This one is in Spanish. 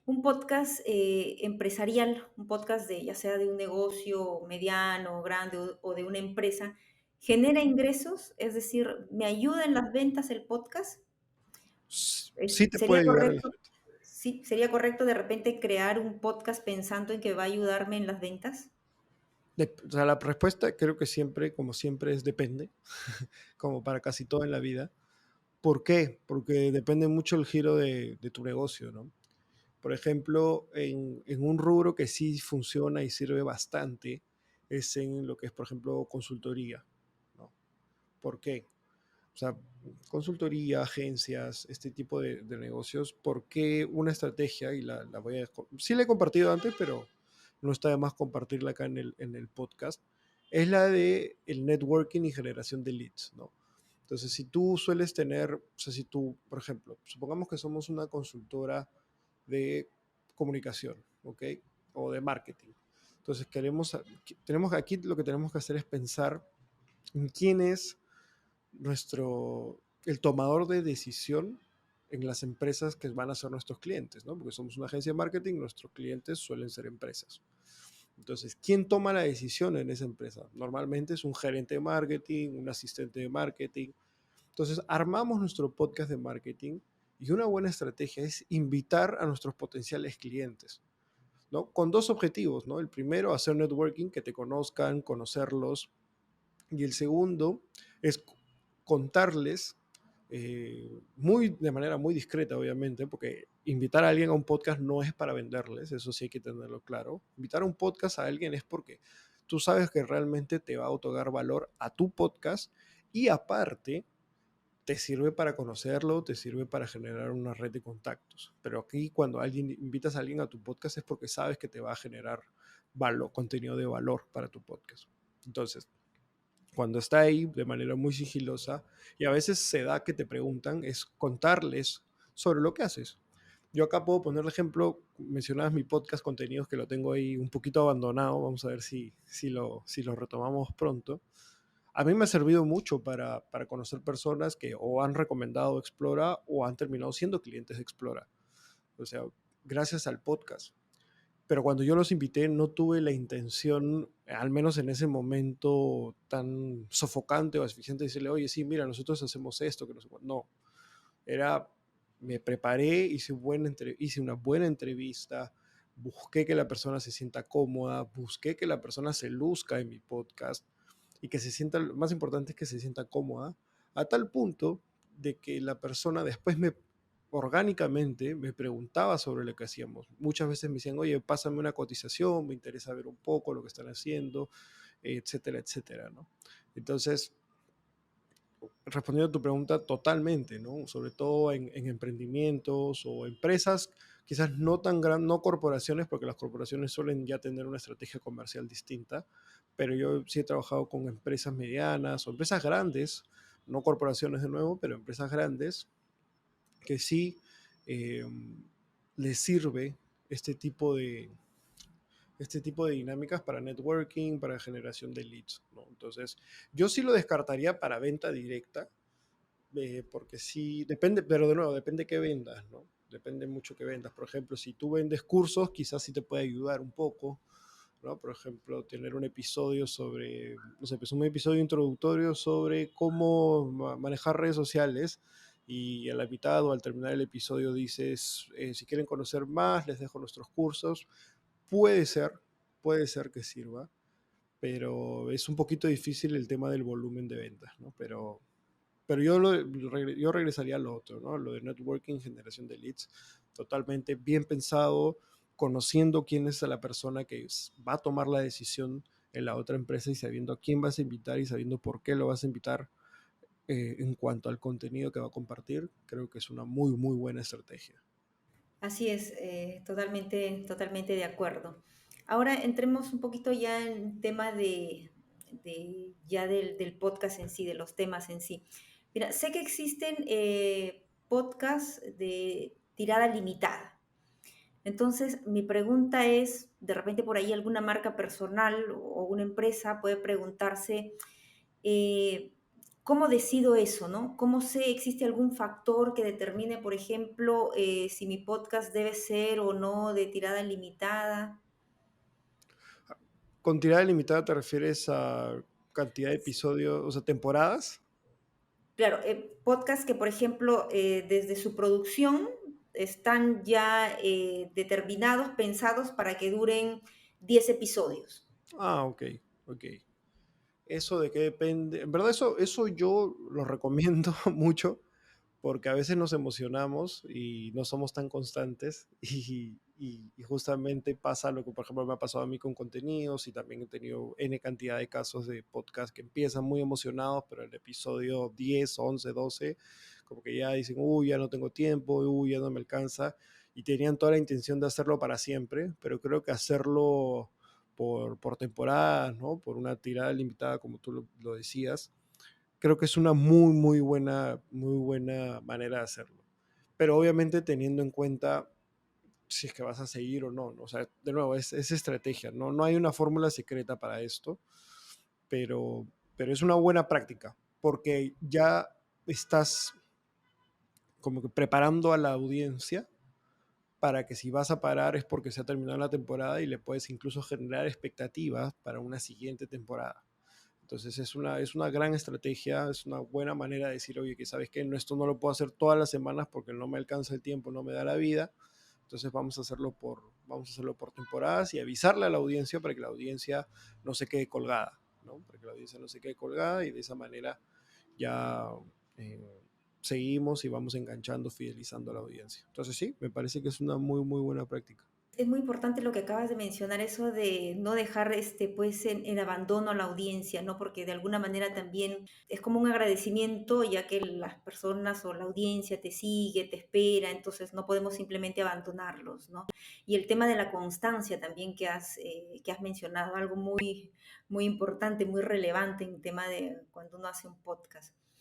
Un podcast empresarial, un podcast de ya sea de un negocio mediano, grande o de una empresa, ¿genera ingresos? Es decir, ¿me ayuda en las ventas el podcast? Sí te ¿Sería puede ayudar en las correcto? Sí, ¿sería correcto de repente crear un podcast pensando en que va a ayudarme en las ventas? O sea, la respuesta creo que siempre, como siempre, es depende, como para casi todo en la vida. ¿Por qué? Porque depende mucho el giro de tu negocio, ¿no? Por ejemplo, en un rubro que sí funciona y sirve bastante es en lo que es, por ejemplo, consultoría, ¿no? ¿Por qué? O sea, consultoría, agencias, este tipo de negocios, ¿por qué una estrategia? Y la voy a... Sí la he compartido antes, pero no está de más compartirla acá en el podcast. Es la de el networking y generación de leads, ¿no? Entonces, si tú sueles tener, o sea, si tú, por ejemplo, supongamos que somos una consultora de comunicación, ¿ok? O de marketing. Entonces, tenemos aquí lo que tenemos que hacer es pensar en quién es el tomador de decisión en las empresas que van a ser nuestros clientes, ¿no? Porque somos una agencia de marketing, nuestros clientes suelen ser empresas. Entonces, ¿quién toma la decisión en esa empresa? Normalmente es un gerente de marketing, un asistente de marketing. Entonces, armamos nuestro podcast de marketing y una buena estrategia es invitar a nuestros potenciales clientes, ¿no? Con dos objetivos, ¿no? El primero, hacer networking, que te conozcan, conocerlos, y el segundo es contarles de manera muy discreta, obviamente, porque invitar a alguien a un podcast no es para venderles, eso sí hay que tenerlo claro. Invitar a un podcast a alguien es porque tú sabes que realmente te va a otorgar valor a tu podcast y aparte te sirve para conocerlo, te sirve para generar una red de contactos. Pero aquí cuando invitas a alguien a tu podcast es porque sabes que te va a generar valor, contenido de valor para tu podcast. Entonces, cuando está ahí de manera muy sigilosa, y a veces se da que te preguntan, es contarles sobre lo que haces. Yo acá puedo poner el ejemplo, mencionabas mi podcast contenidos que lo tengo ahí un poquito abandonado, vamos a ver si lo retomamos pronto. A mí me ha servido mucho para conocer personas que o han recomendado Explora o han terminado siendo clientes de Explora. O sea, gracias al podcast. Pero cuando yo los invité no tuve la intención, al menos en ese momento tan sofocante o asfixiante, de decirle, oye, sí, mira, nosotros hacemos esto, que no sé cuánto. No, era, me preparé, hice una buena entrevista, busqué que la persona se sienta cómoda, busqué que la persona se luzca en mi podcast y que se sienta, lo más importante es que se sienta cómoda, a tal punto de que la persona después orgánicamente me preguntaba sobre lo que hacíamos. Muchas veces me decían, oye, pásame una cotización, me interesa ver un poco lo que están haciendo, etcétera, etcétera, ¿no? Entonces, respondiendo a tu pregunta, totalmente, ¿no? Sobre todo en emprendimientos o empresas, quizás no tan grandes, no corporaciones, porque las corporaciones suelen ya tener una estrategia comercial distinta, pero yo sí he trabajado con empresas medianas o empresas grandes, no corporaciones de nuevo, pero empresas grandes que sí eh, les sirve este tipo de, este tipo de dinámicas para networking, para generación de leads, ¿no? Entonces, yo sí lo descartaría para venta directa, porque sí, depende, pero de nuevo, depende qué vendas, ¿no? Depende mucho qué vendas. Por ejemplo, si tú vendes cursos, quizás sí te puede ayudar un poco, ¿no? Por ejemplo, tener un episodio sobre, no sé, pues un episodio introductorio sobre cómo manejar redes sociales y a la mitad o al terminar el episodio dices, si quieren conocer más, les dejo nuestros cursos. Puede ser, puede ser que sirva, pero es un poquito difícil el tema del volumen de ventas, ¿no? Pero yo regresaría a lo otro, ¿no? Lo de networking, generación de leads, totalmente bien pensado, conociendo quién es la persona que va a tomar la decisión en la otra empresa y sabiendo a quién vas a invitar y sabiendo por qué lo vas a invitar en cuanto al contenido que va a compartir, creo que es una muy, muy buena estrategia. Así es, totalmente de acuerdo. Ahora entremos un poquito ya en tema ya del podcast en sí, de los temas en sí. Mira, sé que existen podcasts de tirada limitada. Entonces, mi pregunta es, de repente por ahí alguna marca personal o una empresa puede preguntarse, eh, ¿cómo decido eso, no? ¿Cómo sé, existe algún factor que determine, por ejemplo, si mi podcast debe ser o no de tirada limitada? ¿Con tirada limitada te refieres a cantidad de episodios, o sea, temporadas? Claro, podcasts que, por ejemplo, desde su producción están ya determinados, pensados para que duren 10 episodios. Ah, ok, ok. Eso de qué depende. En verdad, eso yo lo recomiendo mucho porque a veces nos emocionamos y no somos tan constantes y justamente pasa lo que, por ejemplo, me ha pasado a mí con contenidos y también he tenido N cantidad de casos de podcast que empiezan muy emocionados, pero el episodio 10, 11, 12, como que ya dicen, uy, ya no tengo tiempo, uy, ya no me alcanza, y tenían toda la intención de hacerlo para siempre, pero creo que hacerlo por temporadas, ¿no? Por una tirada limitada, como tú lo decías, creo que es una muy buena manera de hacerlo. Pero obviamente teniendo en cuenta si es que vas a seguir o no, ¿no? O sea, de nuevo, es estrategia, ¿no? No hay una fórmula secreta para esto, pero, pero es una buena práctica, porque ya estás como que preparando a la audiencia para que si vas a parar es porque se ha terminado la temporada y le puedes incluso generar expectativas para una siguiente temporada. Entonces es una gran estrategia, es una buena manera de decir, oye, que sabes que no, esto no lo puedo hacer todas las semanas porque no me alcanza el tiempo, no me da la vida. Entonces vamos a hacerlo por temporadas y avisarle a la audiencia para que la audiencia no se quede colgada, ¿no? Para que la audiencia no se quede colgada y de esa manera ya eh, seguimos y vamos enganchando, fidelizando a la audiencia. Entonces sí, me parece que es una muy buena práctica. Es muy importante lo que acabas de mencionar, eso de no dejar pues en abandono a la audiencia, ¿no? Porque de alguna manera también es como un agradecimiento, ya que las personas o la audiencia te sigue, te espera, entonces no podemos simplemente abandonarlos, ¿no? Y el tema de la constancia también que has mencionado, algo muy, muy importante, muy relevante en el tema de cuando uno hace un podcast.